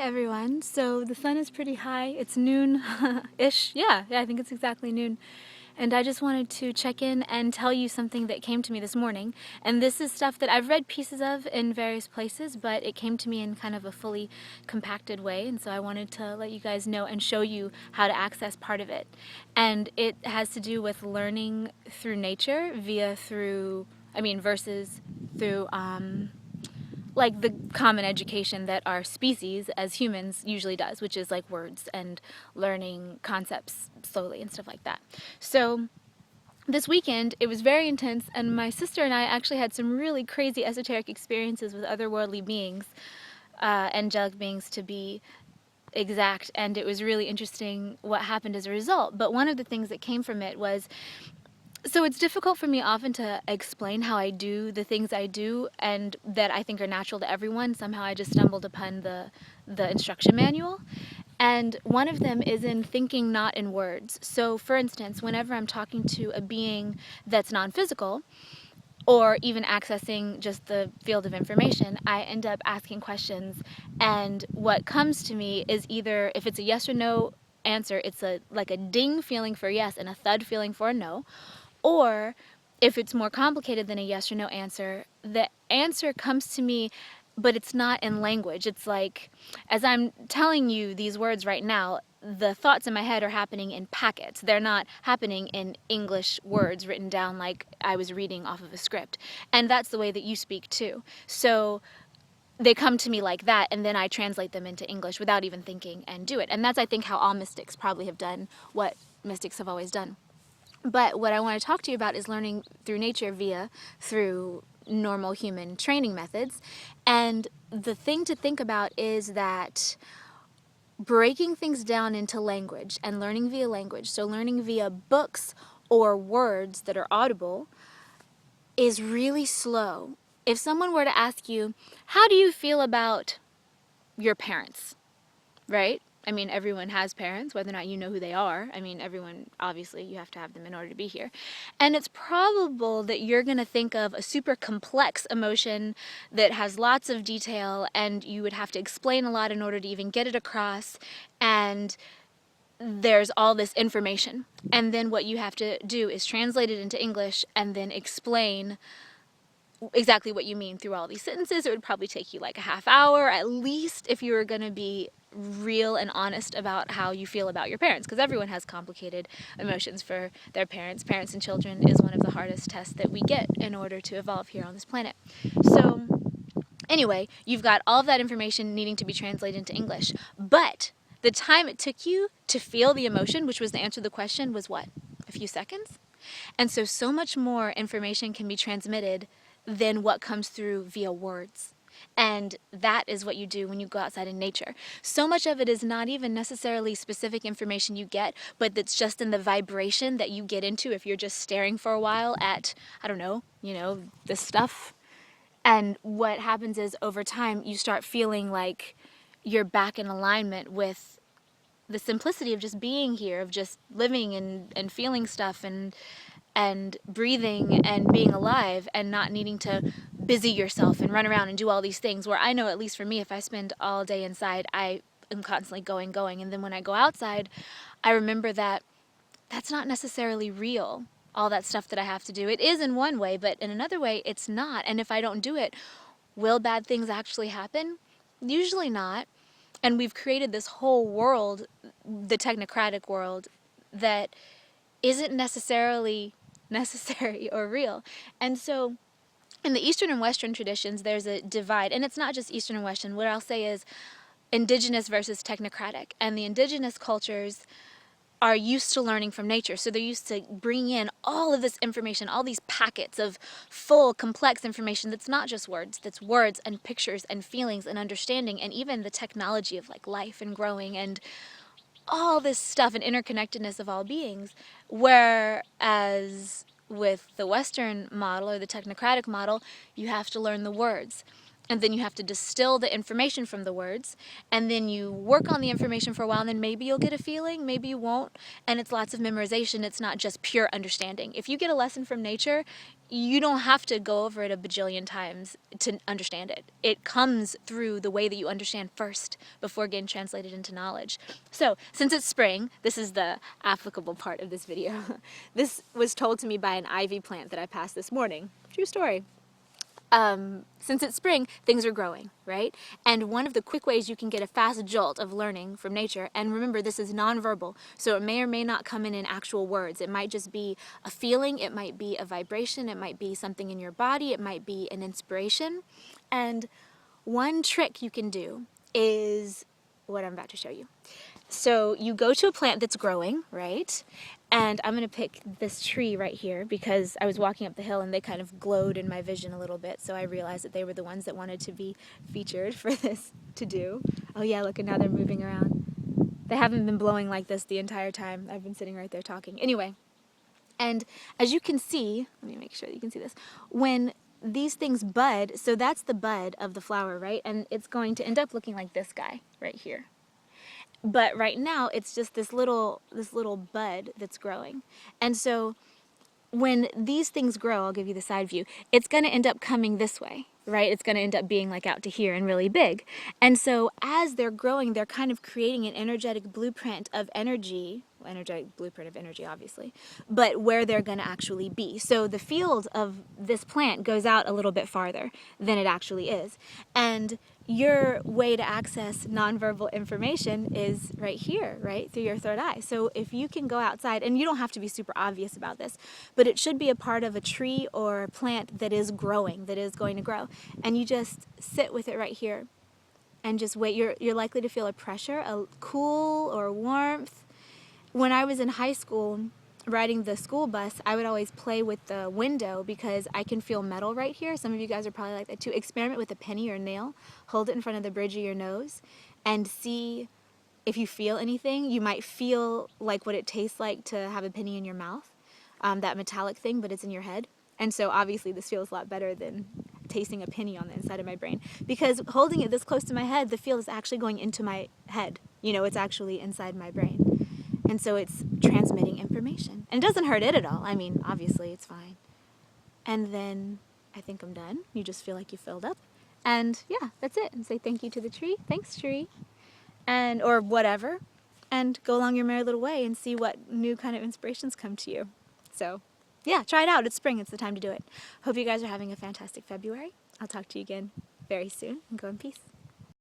everyone. So the sun is pretty high. It's noon-ish. Yeah, I think it's exactly noon. And I just wanted to check in and tell you something that came to me this morning. And this is stuff that I've read pieces of in various places, but it came to me in kind of a fully compacted way. And so I wanted to let you guys know and show you how to access part of it. And it has to do with learning through nature versus through like the common education that our species as humans usually does, which is like words and learning concepts slowly and stuff like that. So this weekend, it was very intense, and my sister and I actually had some really crazy esoteric experiences with otherworldly beings, angelic beings to be exact, and it was really interesting what happened as a result. But one of the things that came from it was, so it's difficult for me often to explain how I do the things I do and that I think are natural to everyone. Somehow I just stumbled upon the instruction manual. And one of them is in thinking not in words. So for instance, whenever I'm talking to a being that's non-physical, or even accessing just the field of information, I end up asking questions, and what comes to me is either, if it's a yes or no answer, it's like a ding feeling for yes and a thud feeling for a no. Or if it's more complicated than a yes or no answer, the answer comes to me, but it's not in language. It's like, as I'm telling you these words right now, the thoughts in my head are happening in packets. They're not happening in English words written down like I was reading off of a script. And that's the way that you speak too. So they come to me like that, and then I translate them into English without even thinking and do it. And that's, I think, how all mystics probably have done what mystics have always done. But what I want to talk to you about is learning through nature through normal human training methods. And the thing to think about is that breaking things down into language and learning via language, so learning via books or words that are audible, is really slow. If someone were to ask you, how do you feel about your parents, right? I mean, everyone has parents, whether or not you know who they are. I mean, everyone, obviously, you have to have them in order to be here. And it's probable that you're going to think of a super complex emotion that has lots of detail, and you would have to explain a lot in order to even get it across. And there's all this information. And then what you have to do is translate it into English and then explain exactly what you mean through all these sentences. It would probably take you like a half hour at least if you were going to be real and honest about how you feel about your parents, because everyone has complicated emotions for their parents. Parents and children is one of the hardest tests that we get in order to evolve here on this planet. So anyway, you've got all of that information needing to be translated into English, but the time it took you to feel the emotion, which was the answer to the question, was what? A few seconds? And so much more information can be transmitted than what comes through via words. And that is what you do when you go outside in nature. So much of it is not even necessarily specific information you get, but that's just in the vibration that you get into if you're just staring for a while at, I don't know, this stuff. And what happens is over time you start feeling like you're back in alignment with the simplicity of just being here, of just living and feeling stuff and breathing and being alive, and not needing to busy yourself and run around and do all these things, where I know, at least for me, if I spend all day inside, I am constantly going. And then when I go outside, I remember that that's not necessarily real, all that stuff that I have to do. It is in one way, but in another way, it's not. And if I don't do it, will bad things actually happen? Usually not. And we've created this whole world, the technocratic world, that isn't necessarily necessary or real. And so in the Eastern and Western traditions, there's a divide, and it's not just Eastern and Western. What I'll say is indigenous versus technocratic. And the indigenous cultures are used to learning from nature, so they're used to bringing in all of this information, all these packets of full, complex information that's not just words, that's words and pictures and feelings and understanding, and even the technology of like life and growing and all this stuff and interconnectedness of all beings. Whereas with the Western model or the technocratic model, you have to learn the words. and then you have to distill the information from the words, and then you work on the information for a while, and then maybe you'll get a feeling, maybe you won't, and it's lots of memorization. It's not just pure understanding. If you get a lesson from nature, you don't have to go over it a bajillion times to understand it. It comes through the way that you understand first before getting translated into knowledge. So, since it's spring, this is the applicable part of this video. This was told to me by an ivy plant that I passed this morning. True story. Since it's spring, things are growing, right? And one of the quick ways you can get a fast jolt of learning from nature, and remember, this is nonverbal, so it may or may not come in actual words. It might just be a feeling, it might be a vibration, it might be something in your body, it might be an inspiration. And one trick you can do is what I'm about to show you. So you go to a plant that's growing, right? And I'm going to pick this tree right here because I was walking up the hill and they kind of glowed in my vision a little bit. So I realized that they were the ones that wanted to be featured for this to do. Oh yeah, look, and now they're moving around. They haven't been blowing like this the entire time. I've been sitting right there talking. Anyway, and as you can see, let me make sure that you can see this. When these things bud, so that's the bud of the flower, right? And it's going to end up looking like this guy right here. But right now, it's just this little bud that's growing. And so when these things grow, I'll give you the side view, it's going to end up coming this way, right? It's going to end up being like out to here and really big. And so as they're growing, they're kind of creating an energetic blueprint of energy, obviously, but where they're going to actually be. So the field of this plant goes out a little bit farther than it actually is. And your way to access nonverbal information is right here, right, through your third eye. So if you can go outside, and you don't have to be super obvious about this, but it should be a part of a tree or plant that is growing, that is going to grow, and you just sit with it right here and just wait. You're likely to feel a pressure, a cool or warmth. When I was in high school, riding the school bus, I would always play with the window because I can feel metal right here. Some of you guys are probably like that too. Experiment with a penny or a nail. Hold it in front of the bridge of your nose and see if you feel anything. You might feel like what it tastes like to have a penny in your mouth, that metallic thing, but it's in your head. And so obviously this feels a lot better than tasting a penny on the inside of my brain, because holding it this close to my head, the feel is actually going into my head. You know, it's actually inside my brain. And so it's transmitting information. And it doesn't hurt it at all. I mean, obviously, it's fine. And then I think I'm done. You just feel like you filled up. And yeah, that's it. And say thank you to the tree. Thanks, tree. And, or whatever. And go along your merry little way and see what new kind of inspirations come to you. So yeah, try it out. It's spring. It's the time to do it. Hope you guys are having a fantastic February. I'll talk to you again very soon. And go in peace.